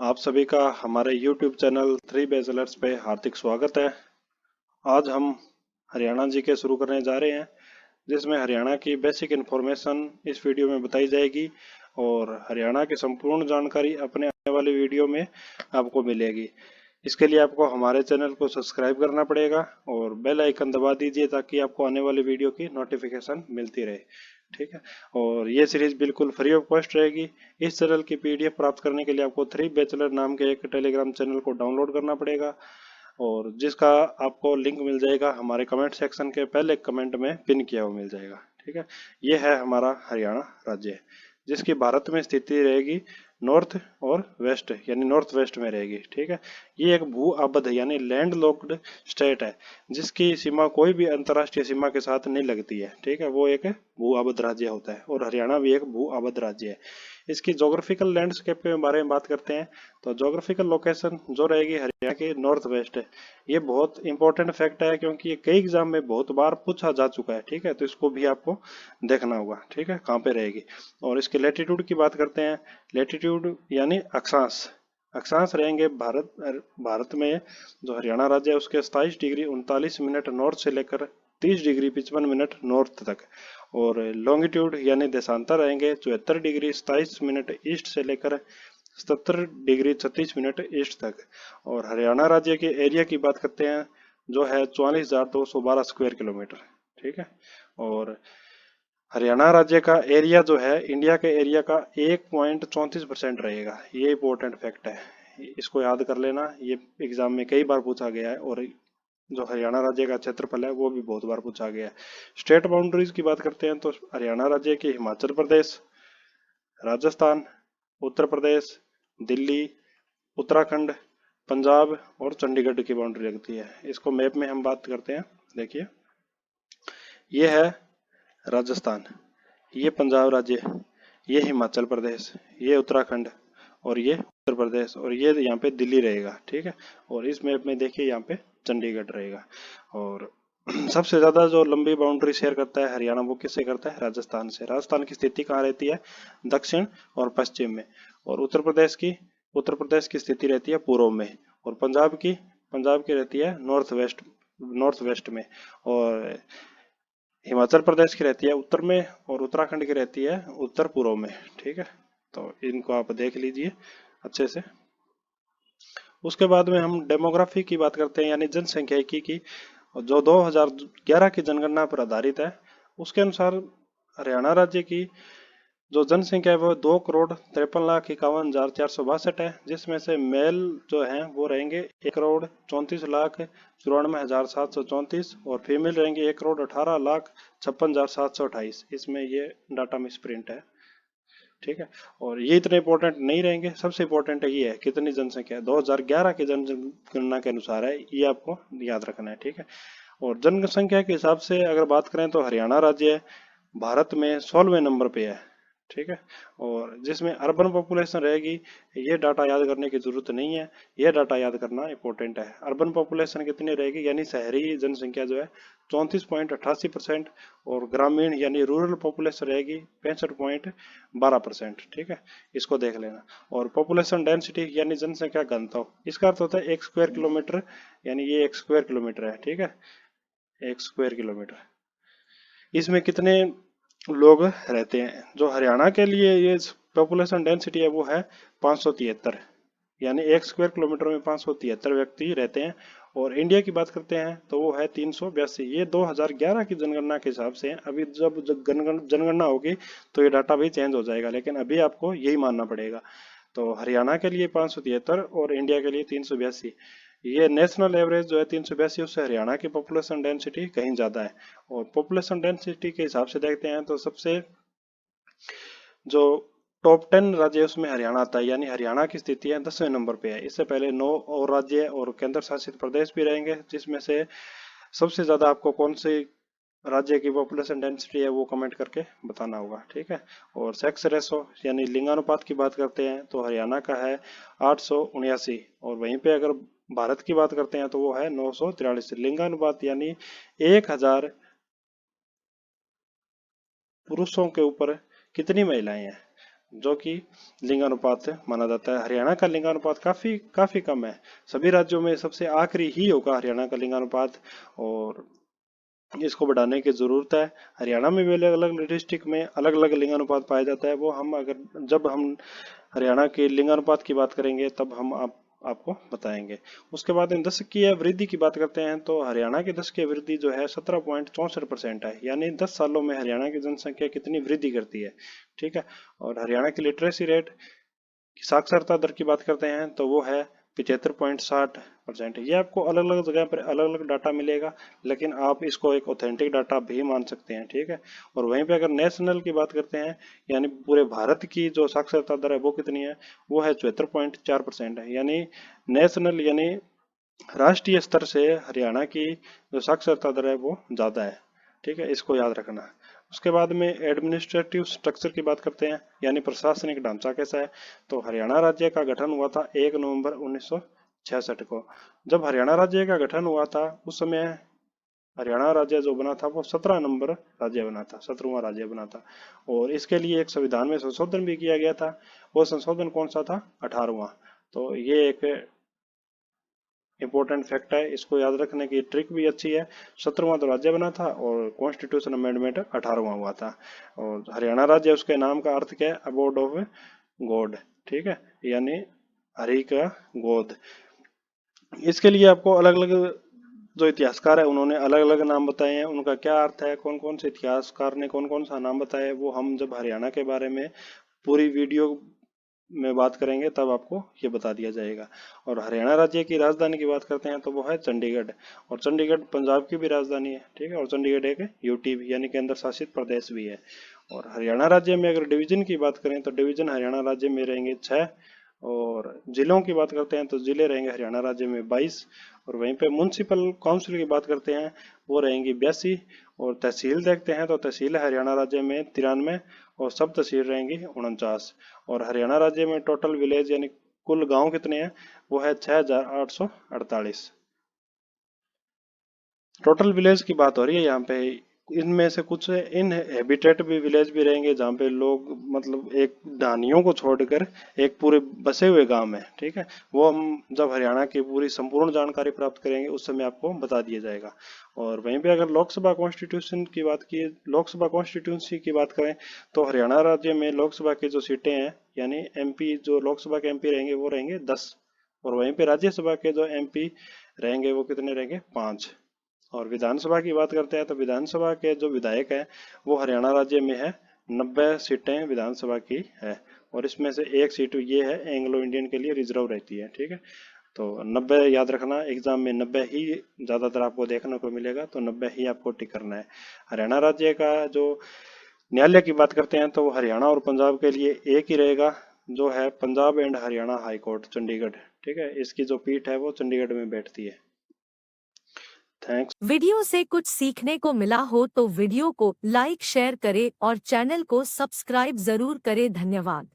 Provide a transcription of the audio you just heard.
आप सभी का हमारे YouTube चैनल थ्री बेचलर्स पे हार्दिक स्वागत है। आज हम हरियाणा जी के शुरू करने जा रहे हैं, जिसमें हरियाणा की बेसिक इन्फॉर्मेशन इस वीडियो में बताई जाएगी और हरियाणा की संपूर्ण जानकारी अपने आने वाली वीडियो में आपको मिलेगी। इसके लिए आपको हमारे चैनल को सब्सक्राइब करना पड़ेगा और बेल आइकन दबा दीजिए ताकि आपको आने वाली वीडियो की नोटिफिकेशन मिलती रहे। ठीक है। और ये सीरीज बिल्कुल फ्री ऑफ कॉस्ट रहेगी। इस चैनल की पीडीएफ प्राप्त करने के लिए आपको थ्री बैचलर नाम के एक टेलीग्राम चैनल को डाउनलोड करना पड़ेगा और जिसका आपको लिंक मिल जाएगा हमारे कमेंट सेक्शन के पहले कमेंट में पिन किया हुआ मिल जाएगा। ठीक है। ये है हमारा हरियाणा राज्य, जिसकी भारत में स्थिति रहेगी नॉर्थ और वेस्ट यानी नॉर्थ वेस्ट में रहेगी। ठीक है। ये एक भू आबद्ध यानी लैंड लॉक्ड स्टेट है, जिसकी सीमा कोई भी अंतर्राष्ट्रीय सीमा के साथ नहीं लगती है। ठीक है। वो एक भू आबद्ध राज्य होता है और हरियाणा भी एक भू आबद्ध राज्य है। इसकी जोग्राफिकल लैंडस्केप के बारे में बात करते हैं तो जोग्राफिकल लोकेशन जो रहेगी हरियाणा के नॉर्थ वेस्ट है। ये बहुत इंपॉर्टेंट फैक्ट है क्योंकि ये कई एग्जाम में बहुत बार पूछा जा चुका है। ठीक है। तो इसको भी आपको देखना होगा। ठीक है, कहाँ पे रहेगी। और इसके लेटीट्यूड की बात करते हैं। लेटीट्यूड यानी अक्षांश, अक्षांश रहेंगे भारत में जो हरियाणा राज्य है उसके 27 डिग्री 39 मिनट नॉर्थ से लेकर 30 डिग्री 55 मिनट नॉर्थ तक। और लॉन्गिट्यूड यानी देशांतर रहेंगे 74 डिग्री 27 मिनट ईस्ट से लेकर 77 डिग्री 36 मिनट ईस्ट तक। और हरियाणा राज्य के एरिया की बात करते हैं जो है 44,212 स्क्वायर किलोमीटर। ठीक है। और हरियाणा राज्य का एरिया जो है इंडिया के एरिया का 1.34% रहेगा। ये इंपॉर्टेंट फैक्ट है, इसको याद कर लेना। ये एग्जाम में कई बार पूछा गया है और जो हरियाणा राज्य का क्षेत्रफल है वो भी बहुत बार पूछा गया है। स्टेट बाउंड्रीज की बात करते हैं तो हरियाणा राज्य के हिमाचल प्रदेश, राजस्थान, उत्तर प्रदेश, दिल्ली, उत्तराखंड, पंजाब और चंडीगढ़ की बाउंड्री लगती है। इसको मैप में हम बात करते हैं। देखिए, ये है राजस्थान, ये पंजाब राज्य, ये हिमाचल प्रदेश, ये उत्तराखंड और ये उत्तर प्रदेश और ये यहाँ पे दिल्ली रहेगा। ठीक है। और इस मैप में देखिए यहाँ पे चंडीगढ़ रहेगा। और सबसे ज्यादा जो लंबी बाउंड्री शेयर करता है हरियाणा वो किससे करता है? राजस्थान से। राजस्थान की स्थिति कहाँ रहती है? दक्षिण और पश्चिम में। और उत्तर प्रदेश की स्थिति रहती है पूर्व में। और पंजाब की रहती है नॉर्थ वेस्ट में। और हिमाचल प्रदेश की रहती है उत्तर में और उत्तराखंड की रहती है उत्तर पूर्व में। ठीक है। तो इनको आप देख लीजिए अच्छे से। उसके बाद में हम डेमोग्राफी की बात करते हैं यानी जनसंख्यिकी की, जो 2011 की जनगणना पर आधारित है। उसके अनुसार हरियाणा राज्य की जो जनसंख्या है वो 2,53,51,462 है, जिसमें से मेल जो है वो रहेंगे 1,34,34,94,734 और फीमेल रहेंगे 1,18,56,728। इसमें ये डाटा मिस प्रिंट है। ठीक है। और ये इतने इंपॉर्टेंट नहीं रहेंगे। सबसे इंपॉर्टेंट ये है कितनी जनसंख्या है, 2011 की जनगणना के अनुसार है, ये आपको याद रखना है। ठीक है। और जनसंख्या के हिसाब से अगर बात करें तो हरियाणा राज्य भारत में 16वें नंबर पे है। ठीक है। और जिसमें अर्बन पॉपुलेशन रहेगी, ये डाटा याद करने की जरूरत नहीं है, ये डाटा याद करना इंपॉर्टेंट है। अर्बन पॉपुलेशन कितनी रहेगी यानी शहरी जनसंख्या जो है 34.88% और ग्रामीण यानी रूरल पॉपुलेशन रहेगी 65.12%। ठीक है, इसको देख लेना। और पॉपुलेशन डेंसिटी यानी जनसंख्या घनत्व, इसका अर्थ होता है 1 स्क्वायर किलोमीटर, यानी ये 1 स्क्वायर किलोमीटर है। ठीक है, 1 स्क्वायर किलोमीटर। इसमें कितने लोग रहते हैं? जो हरियाणा के लिए ये पॉपुलेशन डेंसिटी है वो है 573, यानी 1 स्क्वायर किलोमीटर में 573 व्यक्ति रहते हैं। और इंडिया की बात करते हैं तो वो है 382। ये 2011 की जनगणना के हिसाब से है। अभी जब जनगणना होगी तो ये डाटा भी चेंज हो जाएगा, लेकिन अभी आपको यही मानना पड़ेगा। तो हरियाणा के लिए 573 और इंडिया के लिए 382। ये नेशनल एवरेज जो है 382, उससे हरियाणा की पॉपुलेशन डेंसिटी कहीं ज्यादा है। और पॉपुलेशन डेंसिटी के हिसाब से देखते हैं तो सबसे जो टॉप 10 राज्य है उसमें हरियाणा आता है, यानी हरियाणा की स्थिति है 10वें नंबर पे है। इससे पहले 9 और राज्य और केंद्र शासित प्रदेश भी रहेंगे, जिसमें से सबसे ज्यादा आपको कौन से राज्य की पॉपुलेशन डेंसिटी है वो कमेंट करके बताना होगा। ठीक है। और सेक्स रेशो यानी लिंगानुपात की बात करते हैं तो हरियाणा का है 879 और वहीं पे अगर भारत की बात करते हैं तो वो है 943। लिंगानुपात यानी 1000 पुरुषों के ऊपर कितनी महिलाएं हैं। जो कि लिंगानुपात माना जाता है। हरियाणा का लिंगानुपात काफी काफी कम है, सभी राज्यों में सबसे आखिरी ही होगा हरियाणा का लिंगानुपात, और इसको बढ़ाने की जरूरत है। हरियाणा में भी अलग अलग डिस्ट्रिक्ट में अलग अलग लिंगानुपात पाया जाता है, वो हम अगर जब हम हरियाणा के लिंगानुपात की बात करेंगे तब हम आपको बताएंगे। उसके बाद इन दशकीय वृद्धि की बात करते हैं तो हरियाणा की दशकीय वृद्धि जो है 17.64% है, यानी 10 सालों में हरियाणा की जनसंख्या कितनी वृद्धि करती है। ठीक है। और हरियाणा की लिटरेसी रेट, साक्षरता दर की बात करते हैं तो वो है 75.60%। ये आपको अलग अलग जगह पर अलग अलग डाटा मिलेगा, लेकिन आप इसको एक ऑथेंटिक डाटा भी मान सकते हैं। ठीक है। और वहीं पे अगर नेशनल की बात करते हैं, यानी पूरे भारत की जो साक्षरता दर है वो कितनी है, वो है 74.4% है। यानी नेशनल यानी राष्ट्रीय स्तर से हरियाणा की जो साक्षरता दर है वो ज्यादा है। ठीक है, इसको याद रखना। उसके बाद में एडमिनिस्ट्रेटिव स्ट्रक्चर की बात करते हैं, यानी प्रशासनिक ढांचा कैसा है। तो हरियाणा राज्य का गठन हुआ था 1 नवंबर 1966 को। जब हरियाणा राज्य का गठन हुआ था उस समय हरियाणा राज्य जो बना था वो 17 नंबर राज्य बना था, 17वां राज्य बना था। और इसके लिए एक संविधान में संशोधन भी किया गया था। वो संशोधन कौन सा था, 18वां। तो ये एक इंपॉर्टेंट फैक्ट है, इसको याद रखने की ट्रिक भी अच्छी है। 17वां तो राज्य बना था और कॉन्स्टिट्यूशन अमेंडमेंट 18वां हुआ था। और हरियाणा राज्य, उसके नाम का अर्थ क्या है, अबोर्ड ऑफ गॉड। ठीक है, यानी हरि का गोद। इसके लिए आपको अलग अलग जो इतिहासकार है उन्होंने अलग अलग नाम बताए हैं, उनका क्या अर्थ है, कौन कौन से इतिहासकार ने कौन कौन सा नाम बताया है, वो हम जब हरियाणा के बारे में पूरी वीडियो में बात करेंगे तब आपको ये बता दिया जाएगा। और हरियाणा राज्य की राजधानी की बात करते हैं तो वो है चंडीगढ़। और चंडीगढ़ पंजाब की भी राजधानी है। ठीक है। और चंडीगढ़ एक यूटी भी यानी केंद्र शासित प्रदेश भी है। और हरियाणा राज्य में अगर डिवीजन की बात करें तो डिवीजन हरियाणा राज्य में रहेंगे 6। और जिलों की बात करते हैं तो जिले रहेंगे हरियाणा राज्य में 22। और वहीं पे म्युनिसिपल काउंसिल की बात करते हैं वो रहेंगी 82। और तहसील देखते हैं तो तहसील हरियाणा राज्य में 93 और सब तहसील रहेंगी 49। और हरियाणा राज्य में टोटल विलेज यानी कुल गांव कितने हैं, वो है 6848। टोटल विलेज की बात हो रही है यहाँ पे। इनमें से कुछ इन हैबिटेट भी विलेज भी रहेंगे जहाँ पे लोग मतलब एक ढानियों को छोड़कर एक पूरे बसे हुए गांव है। ठीक है, वो हम जब हरियाणा की पूरी संपूर्ण जानकारी प्राप्त करेंगे उस समय आपको बता दिया जाएगा। और वहीं पे अगर लोकसभा कॉन्स्टिट्यूशन की बात की, लोकसभा कॉन्स्टिट्यूंसी की बात करें तो हरियाणा राज्य में लोकसभा की जो सीटें हैं यानी एमपी, जो लोकसभा के एमपी रहेंगे वो रहेंगे 10। और वहीं पे राज्यसभा के जो एमपी रहेंगे वो कितने रहेंगे, 5। और विधानसभा की बात करते हैं तो विधानसभा के जो विधायक हैं वो हरियाणा राज्य में है, 90 सीटें विधानसभा की है। और इसमें से एक सीट ये है एंग्लो इंडियन के लिए रिजर्व रहती है। ठीक है, तो 90 याद रखना, एग्जाम में 90 ही ज्यादातर आपको देखने को मिलेगा, तो 90 ही आपको टिक करना है। हरियाणा राज्य का जो न्यायालय की बात करते हैं तो वो हरियाणा और पंजाब के लिए एक ही रहेगा, जो है Punjab and Haryana high court Chandigarh. ठीक है, इसकी जो पीठ है वो चंडीगढ़ में बैठती है। थैंक्स। वीडियो से कुछ सीखने को मिला हो तो वीडियो को लाइक शेयर करें और चैनल को सब्सक्राइब जरूर करें। धन्यवाद।